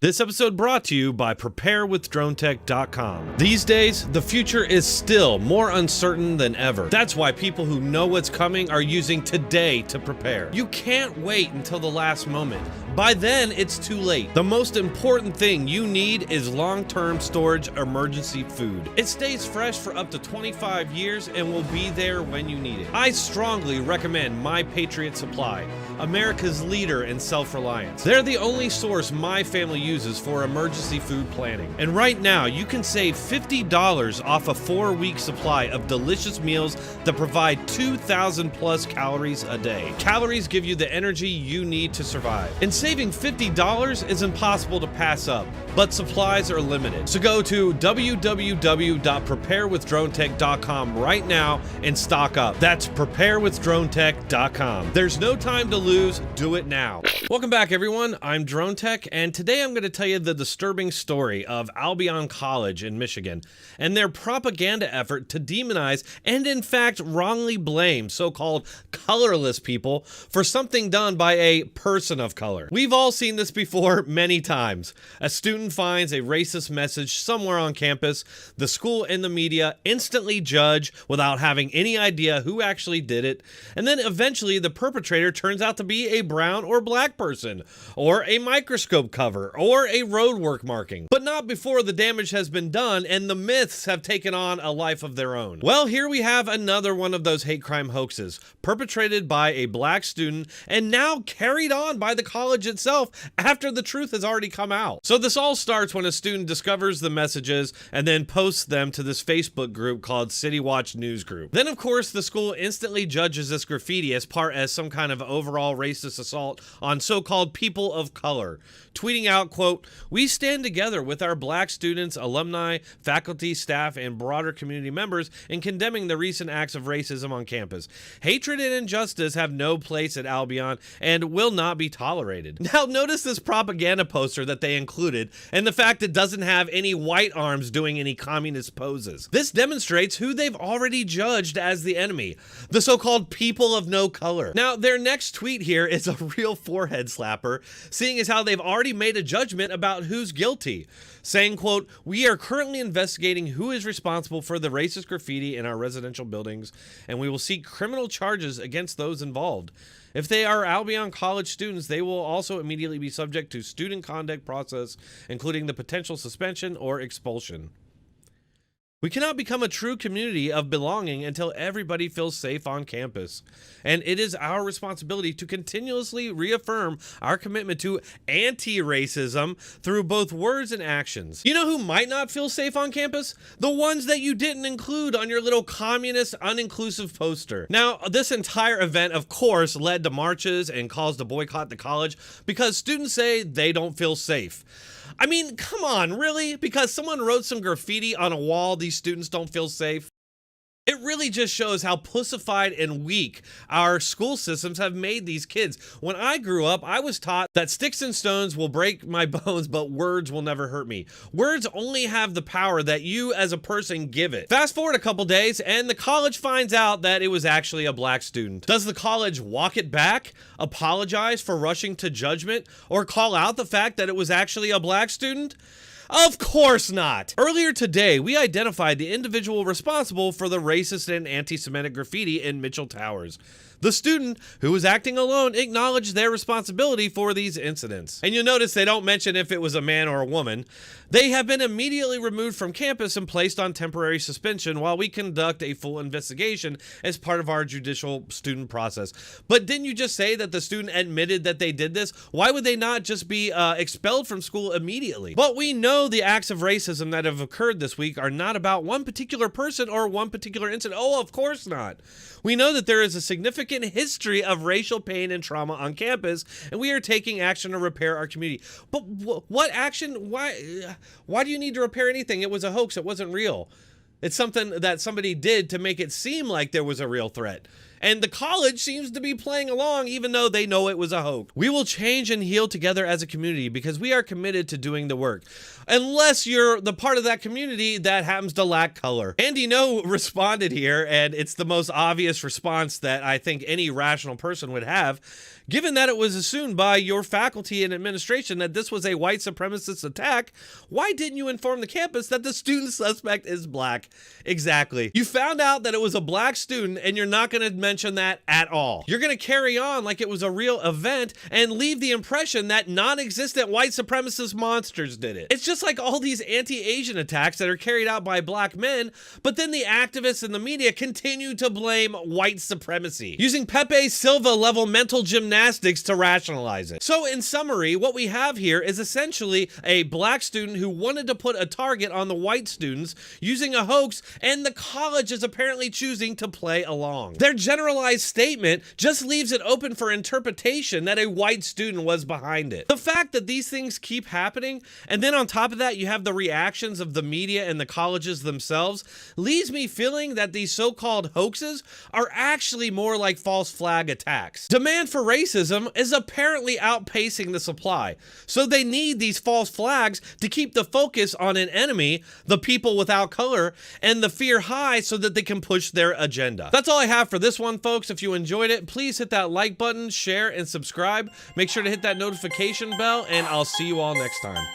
This episode brought to you by PrepareWithDronetek.com. These days, the future is still more uncertain than ever. That's why people who know what's coming are using today to prepare. You can't wait until the last moment. By then, it's too late. The most important thing you need is long-term storage emergency food. It stays fresh for up to 25 years and will be there when you need it. I strongly recommend My Patriot Supply, America's leader in self-reliance. They're the only source my family uses for emergency food planning. And right now, you can save $50 off a 4-week supply of delicious meals that provide 2,000 plus calories a day. Calories give you the energy you need to survive. And saving $50 is impossible to pass up, but supplies are limited. So go to www.preparewithdronetek.com right now and stock up. That's preparewithdronetek.com. There's no time to lose. Do it now. Welcome back, everyone. I'm Dronetek, and today I'm going to tell you the disturbing story of Albion College in Michigan and their propaganda effort to demonize and, in fact, wrongly blame so-called colorless people for something done by a person of color. We've all seen this before many times. A student finds a racist message somewhere on campus. The school and the media instantly judge without having any idea who actually did it. And then eventually the perpetrator turns out to be a brown or black person, or a microscope cover, or a roadwork marking. But not before the damage has been done and the myths have taken on a life of their own. Well, here we have another one of those hate crime hoaxes, perpetrated by a black student and now carried on by the college itself after the truth has already come out. So this all starts when a student discovers the messages and then posts them to this Facebook group called City Watch News Group. Then, of course, the school instantly judges this graffiti as part as some kind of overall racist assault on so-called people of color, tweeting out, quote, "We stand together with our black students, alumni, faculty, staff, and broader community members in condemning the recent acts of racism on campus. Hatred and injustice have no place at Albion and will not be tolerated." Now, notice this propaganda poster that they included and the fact it doesn't have any white arms doing any communist poses. This demonstrates who they've already judged as the enemy, the so-called people of no color. Now, their next tweet here is a real forehead slapper, seeing as how they've already made a judgment about who's guilty, saying, quote, "We are currently investigating who is responsible for the racist graffiti in our residential buildings, and we will seek criminal charges against those involved. If they are Albion College students, they will also immediately be subject to student conduct process, including the potential suspension or expulsion. We cannot become a true community of belonging until everybody feels safe on campus. And it is our responsibility to continuously reaffirm our commitment to anti-racism through both words and actions." You know who might not feel safe on campus? The ones that you didn't include on your little communist, uninclusive poster. Now, this entire event, of course, led to marches and calls to boycott the college because students say they don't feel safe. I mean, come on, really? Because someone wrote some graffiti on a wall, these students don't feel safe? It really just shows how pussified and weak our school systems have made these kids. When I grew up, I was taught that sticks and stones will break my bones, but words will never hurt me. Words only have the power that you as a person give it. Fast forward a couple days, and the college finds out that it was actually a black student. Does the college walk it back, apologize for rushing to judgment, or call out the fact that it was actually a black student? Of course not. Earlier today, we identified the individual responsible for the racist and anti-Semitic graffiti in Mitchell Towers. The student, who was acting alone, acknowledged their responsibility for these incidents. And you'll notice they don't mention if it was a man or a woman. They have been immediately removed from campus and placed on temporary suspension while we conduct a full investigation as part of our judicial student process. But didn't you just say that the student admitted that they did this? Why would they not just be expelled from school immediately? But we know the acts of racism that have occurred this week are not about one particular person or one particular incident. Oh, of course not. We know that there is a significant history of racial pain and trauma on campus, and we are taking action to repair our community. But what action? Why do you need to repair anything? It was a hoax. It wasn't real. It's something that somebody did to make it seem like there was a real threat. and the college seems to be playing along even though they know it was a hoax. We will change and heal together as a community because we are committed to doing the work. Unless you're the part of that community that happens to lack color. Andy No responded here, and it's the most obvious response that I think any rational person would have, given that it was assumed by your faculty and administration that this was a white supremacist attack. Why didn't you inform the campus that the student suspect is black? Exactly. You found out that it was a black student and you're not going to mention that at all. You're going to carry on like it was a real event and leave the impression that non-existent white supremacist monsters did it. It's just like all these anti-Asian attacks that are carried out by black men, but then the activists and the media continue to blame white supremacy, using Pepe Silva level mental gymnastics to rationalize it. So in summary, what we have here is essentially a black student who wanted to put a target on the white students using a hoax, and the college is apparently choosing to play along. Their generalized statement just leaves it open for interpretation that a white student was behind it. The fact that these things keep happening, and then on top of that you have the reactions of the media and the colleges themselves, leaves me feeling that these so-called hoaxes are actually more like false flag attacks. Demand for racism is apparently outpacing the supply, so they need these false flags to keep the focus on an enemy, the people without color, and the fear high so that they can push their agenda. That's all I have for this one, folks. If you enjoyed it, please hit that like button, share, and subscribe. Make sure to hit that notification bell, and I'll see you all next time.